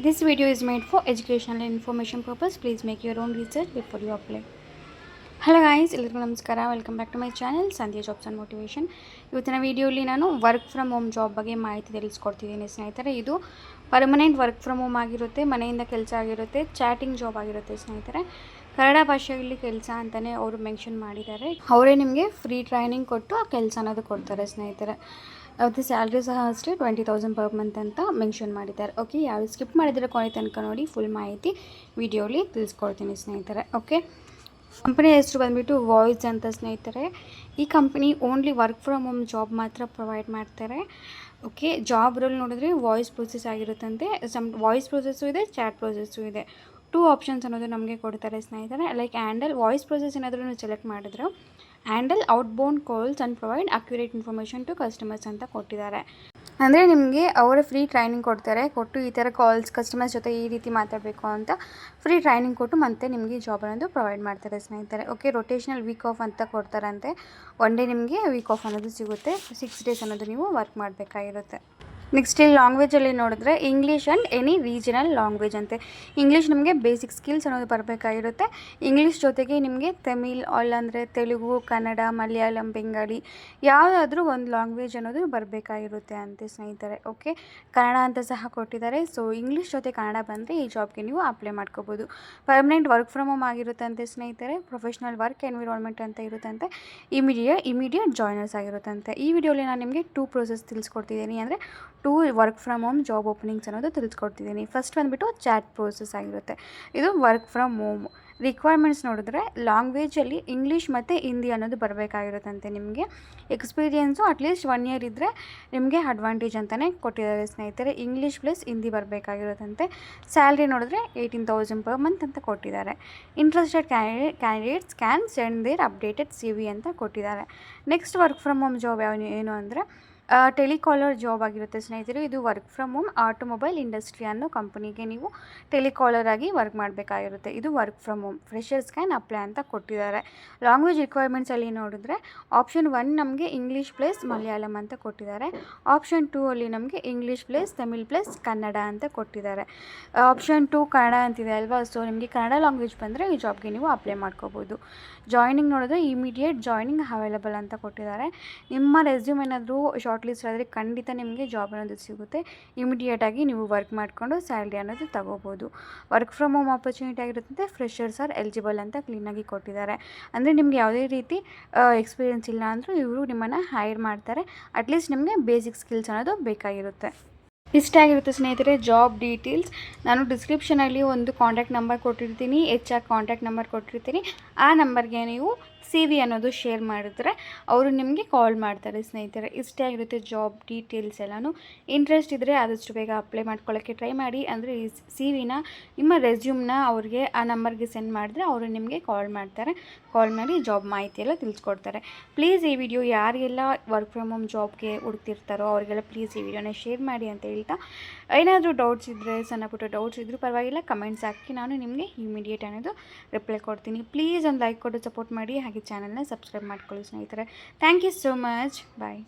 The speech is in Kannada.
This video is made for educational and information purpose. Please make your own research before you apply. Hello guys, ಎಲ್ಲರಿಗೂ ನಮಸ್ಕಾರ. Welcome back to my channel Sandhya jobs and motivation. ಇವತ್ತಿನ ವೀಡಿಯೋಲಿ ನಾನು ವರ್ಕ್ ಫ್ರಮ್ ಹೋಮ್ ಜಾಬ್ ಬಗ್ಗೆ ಮಾಹಿತಿ ತಿಳಿಸ್ಕೊಡ್ತಿದ್ದೀನಿ ಸ್ನೇಹಿತರೆ. ಇದು ಪರ್ಮನೆಂಟ್ ವರ್ಕ್ ಫ್ರಮ್ ಹೋಮ್ ಆಗಿರುತ್ತೆ, ಮನೆಯಿಂದ ಕೆಲಸ ಆಗಿರುತ್ತೆ, ಚಾಟಿಂಗ್ ಜಾಬ್ ಆಗಿರುತ್ತೆ ಸ್ನೇಹಿತರೆ. ಕನ್ನಡ ಭಾಷೆಯಲ್ಲಿ ಕೆಲಸ ಅಂತಲೇ ಅವರು ಮೆನ್ಷನ್ ಮಾಡಿದ್ದಾರೆ. ಅವರೇ ನಿಮಗೆ ಫ್ರೀ ಟ್ರೈನಿಂಗ್ ಕೊಟ್ಟು ಆ ಕೆಲಸ ಅನ್ನೋದು ಕೊಡ್ತಾರೆ ಸ್ನೇಹಿತರೆ. ಅದು ಸ್ಯಾಲ್ರಿ ಸಹ ಅಷ್ಟೇ 20,000 ಪರ್ ಮಂತ್ ಅಂತ ಮೆನ್ಷನ್ ಮಾಡಿದ್ದಾರೆ. ಓಕೆ, ಯಾರು ಸ್ಕಿಪ್ ಮಾಡಿದರೆ ಕೊನೆ ತನಕ ನೋಡಿ, ಫುಲ್ ಮಾಹಿತಿ ವಿಡಿಯೋಲಿ ತಿಳಿಸ್ಕೊಡ್ತೀನಿ ಸ್ನೇಹಿತರೆ. ಓಕೆ, ಕಂಪನಿ ಹೆಸರು ಬಂದುಬಿಟ್ಟು ವಾಯ್ಸ್ ಅಂತ ಸ್ನೇಹಿತರೆ. ಈ company only work from home job ಮಾತ್ರ ಪ್ರೊವೈಡ್ ಮಾಡ್ತಾರೆ. ಓಕೆ, ಜಾಬ್ ರೋಲ್ ನೋಡಿದ್ರೆ ವಾಯ್ಸ್ ಪ್ರೊಸೆಸ್ ಆಗಿರುತ್ತಂತೆ. ವಾಯ್ಸ್ ಪ್ರೊಸೆಸ್ಸು ಇದೆ, ಚಾಟ್ ಪ್ರೊಸೆಸ್ಸು ಇದೆ. 2 ಆಪ್ಷನ್ಸ್ ಅನ್ನೋದು ನಮಗೆ ಕೊಡ್ತಾರೆ ಸ್ನೇಹಿತರೆ. ಲೈಕ್ ಹ್ಯಾಂಡಲ್ ವಾಯ್ಸ್ ಪ್ರೊಸೆಸ್ ಏನಾದರೂ ಸೆಲೆಕ್ಟ್ ಮಾಡಿದ್ರೆ handle outbound calls and provide accurate information to customers ಅಂತ ಕೊಟ್ಟಿದ್ದಾರೆ. ಅಂದರೆ ನಿಮಗೆ ಅವರ ಫ್ರೀ ಟ್ರೈನಿಂಗ್ ಕೊಡ್ತಾರೆ, ಕೊಟ್ಟು ಈ ಥರ ಕಾಲ್ಸ್ ಕಸ್ಟಮರ್ಸ್ ಜೊತೆ ಈ ರೀತಿ ಮಾತಾಡಬೇಕು ಅಂತ ಫ್ರೀ ಟ್ರೈನಿಂಗ್ ಕೊಟ್ಟು ಮತ್ತೆ ನಿಮಗೆ ಜಾಬ್ ಅನ್ನೋದು ಪ್ರೊವೈಡ್ ಮಾಡ್ತಾರೆ ಸ್ನೇಹಿತರೆ. ಓಕೆ, ರೊಟೇಷನಲ್ ವೀಕ್ ಆಫ್ ಅಂತ ಕೊಡ್ತಾರಂತೆ. 1 ಡೇ ನಿಮಗೆ ವೀಕ್ ಆಫ್ ಅನ್ನೋದು ಸಿಗುತ್ತೆ. 6 ಡೇಸ್ ಅನ್ನೋದು ನೀವು ವರ್ಕ್ ಮಾಡಬೇಕಾಗಿರುತ್ತೆ. ನೆಕ್ಸ್ಟ್ ಇಲ್ಲಿ ಲ್ಯಾಂಗ್ವೇಜಲ್ಲಿ ನೋಡಿದ್ರೆ English and any regional language ಅಂತೆ. ಇಂಗ್ಲೀಷ್ ನಿಮಗೆ ಬೇಸಿಕ್ ಸ್ಕಿಲ್ಸ್ ಅನ್ನೋದು ಬರಬೇಕಾಗಿರುತ್ತೆ. ಇಂಗ್ಲೀಷ್ ಜೊತೆಗೆ ನಿಮಗೆ ತಮಿಳ್ ಅಲ್ಲಾಂದರೆ ತೆಲುಗು, ಕನ್ನಡ, ಮಲಯಾಳಂ, ಬೆಂಗಾಲಿ ಯಾವುದಾದ್ರೂ ಒಂದು ಲ್ಯಾಂಗ್ವೇಜ್ ಅನ್ನೋದು ಬರಬೇಕಾಗಿರುತ್ತೆ ಅಂತೆ ಸ್ನೇಹಿತರೆ. ಓಕೆ, ಕನ್ನಡ ಅಂತ ಸಹ ಕೊಟ್ಟಿದ್ದಾರೆ. ಸೊ ಇಂಗ್ಲೀಷ್ ಜೊತೆ ಕನ್ನಡ ಬಂದರೆ ಈ ಜಾಬ್ಗೆ ನೀವು ಅಪ್ಲೈ ಮಾಡ್ಕೋಬೋದು. ಪರ್ಮನೆಂಟ್ ವರ್ಕ್ ಫ್ರಮ್ ಹೋಮ್ ಆಗಿರುತ್ತಂತೆ ಸ್ನೇಹಿತರೆ. ಪ್ರೊಫೆಷ್ನಲ್ ವರ್ಕ್ ಎನ್ವಿರಾನ್ಮೆಂಟ್ ಅಂತ ಇರುತ್ತಂತೆ. ಇಮಿಡಿಯೇಟ್ ಜಾಯ್ನರ್ಸ್ ಆಗಿರುತ್ತಂತೆ. ಈ ವಿಡಿಯೋಲಿ ನಾನು ನಿಮಗೆ 2 ಪ್ರೋಸೆಸ್ ತಿಳಿಸ್ಕೊಡ್ತಿದ್ದೀನಿ. ಅಂದರೆ 2 work from home job openings ಅನ್ನೋದು ತಿಳಿಸ್ಕೊಡ್ತಿದ್ದೀನಿ. ಫಸ್ಟ್ ಬಂದುಬಿಟ್ಟು ಚಾಟ್ ಪ್ರೋಸೆಸ್ ಆಗಿರುತ್ತೆ. ಇದು ವರ್ಕ್ ಫ್ರಮ್ ಹೋಮ್. ರಿಕ್ವೈರ್ಮೆಂಟ್ಸ್ ನೋಡಿದ್ರೆ ಲ್ಯಾಂಗ್ವೇಜಲ್ಲಿ ಇಂಗ್ಲೀಷ್ ಮತ್ತು ಹಿಂದಿ ಅನ್ನೋದು ಬರಬೇಕಾಗಿರುತ್ತಂತೆ. ನಿಮಗೆ ಎಕ್ಸ್ಪೀರಿಯೆನ್ಸು ಅಟ್ಲೀಸ್ಟ್ 1 ಇಯರ್ ಇದ್ದರೆ ನಿಮಗೆ ಅಡ್ವಾಂಟೇಜ್ ಅಂತಲೇ ಕೊಟ್ಟಿದ್ದಾರೆ ಸ್ನೇಹಿತರೆ. ಇಂಗ್ಲೀಷ್ ಪ್ಲಸ್ ಹಿಂದಿ ಬರಬೇಕಾಗಿರುತ್ತಂತೆ. ಸ್ಯಾಲ್ರಿ ನೋಡಿದ್ರೆ 18,000 ಪರ್ ಮಂತ್ ಅಂತ ಕೊಟ್ಟಿದ್ದಾರೆ. Interested candidates can send their updated CV ಅಂತ ಕೊಟ್ಟಿದ್ದಾರೆ. Next work from home job ಏನು ಅಂದರೆ ಟೆಲಿಕಾಲರ್ ಜಾಬ್ ಆಗಿರುತ್ತೆ ಸ್ನೇಹಿತರೆ. ಇದು work from home automobile industry ಅನ್ನೋ ಕಂಪನಿಗೆ ನೀವು ಟೆಲಿಕಾಲರ್ ಆಗಿ ವರ್ಕ್ ಮಾಡಬೇಕಾಗಿರುತ್ತೆ. ಇದು work from home. Freshers can apply ಅಂತ ಕೊಟ್ಟಿದ್ದಾರೆ. ಲ್ಯಾಂಗ್ವೇಜ್ ರಿಕ್ವೈರ್ಮೆಂಟ್ಸಲ್ಲಿ ನೋಡಿದ್ರೆ ಆಪ್ಷನ್ 1 ನಮಗೆ ಇಂಗ್ಲೀಷ್ ಪ್ಲಸ್ ಮಲಯಾಳಂ ಅಂತ ಕೊಟ್ಟಿದ್ದಾರೆ. ಆಪ್ಷನ್ 2 ಅಲ್ಲಿ ನಮಗೆ English plus Tamil plus Kannada ಅಂತ ಕೊಟ್ಟಿದ್ದಾರೆ. ಆಪ್ಷನ್ 2 ಕನ್ನಡ ಅಂತಿದೆ ಅಲ್ವಾ. ಸೊ ನಿಮಗೆ ಕನ್ನಡ ಲ್ಯಾಂಗ್ವೇಜ್ ಬಂದರೆ ಈ ಜಾಬ್ಗೆ ನೀವು ಅಪ್ಲೈ ಮಾಡ್ಕೋಬೋದು. ಜಾಯ್ನಿಂಗ್ ನೋಡಿದ್ರೆ ಇಮಿಡಿಯೇಟ್ ಜಾಯ್ನಿಂಗ್ ಅವೈಲಬಲ್ ಅಂತ ಕೊಟ್ಟಿದ್ದಾರೆ. ನಿಮ್ಮ ರೆಸ್ಯೂಮ್ ಏನಾದರೂ ಶಾರ್ಟ್ ಲಿಸ್ಟ್ ಆದರೆ ಖಂಡಿತ ನಿಮಗೆ ಜಾಬ್ ಅನ್ನೋದು ಸಿಗುತ್ತೆ. ಇಮಿಡಿಯೇಟಾಗಿ ನೀವು ವರ್ಕ್ ಮಾಡಿಕೊಂಡು ಸ್ಯಾಲ್ರಿ ಅನ್ನೋದು ತಗೋಬೋದು. ವರ್ಕ್ ಫ್ರಮ್ ಹೋಮ್ ಆಪರ್ಚುನಿಟಿ ಆಗಿರುತ್ತೆ. ಫ್ರೆಷರ್ಸ್ ಆರ್ ಎಲಿಜಿಬಲ್ ಅಂತ ಕ್ಲೀನಾಗಿ ಕೊಟ್ಟಿದ್ದಾರೆ. ಅಂದರೆ ನಿಮಗೆ ಯಾವುದೇ ರೀತಿ ಎಕ್ಸ್ಪೀರಿಯೆನ್ಸ್ ಇಲ್ಲ ಅಂದರೂ ಇವರು ನಿಮ್ಮನ್ನು ಹೈರ್ ಮಾಡ್ತಾರೆ. ಅಟ್ಲೀಸ್ಟ್ ನಿಮಗೆ ಬೇಸಿಕ್ ಸ್ಕಿಲ್ಸ್ ಅನ್ನೋದು ಬೇಕಾಗಿರುತ್ತೆ. ಇಷ್ಟ ಆಗಿರುತ್ತೆ ಸ್ನೇಹಿತರೆ ಜಾಬ್ ಡೀಟೇಲ್ಸ್. ನಾನು ಡಿಸ್ಕ್ರಿಪ್ಷನಲ್ಲಿ ಒಂದು ಕಾಂಟ್ಯಾಕ್ಟ್ ನಂಬರ್ ಕೊಟ್ಟಿರ್ತೀನಿ, HR ಕಾಂಟ್ಯಾಕ್ಟ್ ನಂಬರ್ ಕೊಟ್ಟಿರ್ತೀನಿ. ಆ ನಂಬರ್ಗೆ ನೀವು CV ಅನ್ನೋದು ಶೇರ್ ಮಾಡಿದ್ರೆ ಅವರು ನಿಮಗೆ ಕಾಲ್ ಮಾಡ್ತಾರೆ ಸ್ನೇಹಿತರೆ. ಇಷ್ಟೇ ಆಗಿರುತ್ತೆ ಜಾಬ್ ಡೀಟೇಲ್ಸ್ ಎಲ್ಲನೂ. ಇಂಟ್ರೆಸ್ಟ್ ಇದ್ದರೆ ಆದಷ್ಟು ಬೇಗ ಅಪ್ಲೈ ಮಾಡ್ಕೊಳ್ಳೋಕ್ಕೆ ಟ್ರೈ ಮಾಡಿ. ಅಂದರೆ ಈ CVನ ನಿಮ್ಮ ರೆಸ್ಯೂಮ್ನ ಅವ್ರಿಗೆ ಆ ನಂಬರ್ಗೆ ಸೆಂಡ್ ಮಾಡಿದ್ರೆ ಅವರು ನಿಮಗೆ ಕಾಲ್ ಮಾಡ್ತಾರೆ. ಕಾಲ್ ಮಾಡಿ ಜಾಬ್ ಮಾಹಿತಿ ಎಲ್ಲ ತಿಳಿಸ್ಕೊಡ್ತಾರೆ. ಪ್ಲೀಸ್ ಈ ವಿಡಿಯೋ ಯಾರಿಗೆಲ್ಲ ವರ್ಕ್ ಫ್ರಮ್ ಹೋಮ್ ಜಾಬ್ಗೆ ಹುಡುಕ್ತಿರ್ತಾರೋ ಅವರಿಗೆಲ್ಲ ಪ್ಲೀಸ್ ಈ ವಿಡಿಯೋನ ಶೇರ್ ಮಾಡಿ ಅಂತ ಹೇಳ್ತಾ, ಏನಾದರೂ ಡೌಟ್ಸ್ ಇದ್ದರೆ ಸಣ್ಣ ಪುಟ್ಟ ಡೌಟ್ಸ್ ಇದ್ದರೂ ಪರವಾಗಿಲ್ಲ ಕಮೆಂಟ್ಸ್ ಹಾಕಿ, ನಾನು ನಿಮಗೆ ಇಮಿಡಿಯೇಟ್ ಅನ್ನೋದು ರಿಪ್ಲೈ ಕೊಡ್ತೀನಿ. ಪ್ಲೀಸ್ ಒಂದು ಲೈಕ್ ಕೊಟ್ಟು ಸಪೋರ್ಟ್ ಮಾಡಿ. ಹಾಗೆ ಚಾನಲ್ನ ಸಬ್ಸ್ಕ್ರೈಬ್ ಮಾಡ್ಕೊಳ್ಳಿ ಸ್ನೇಹಿತರೆ. Thank you so much. Bye.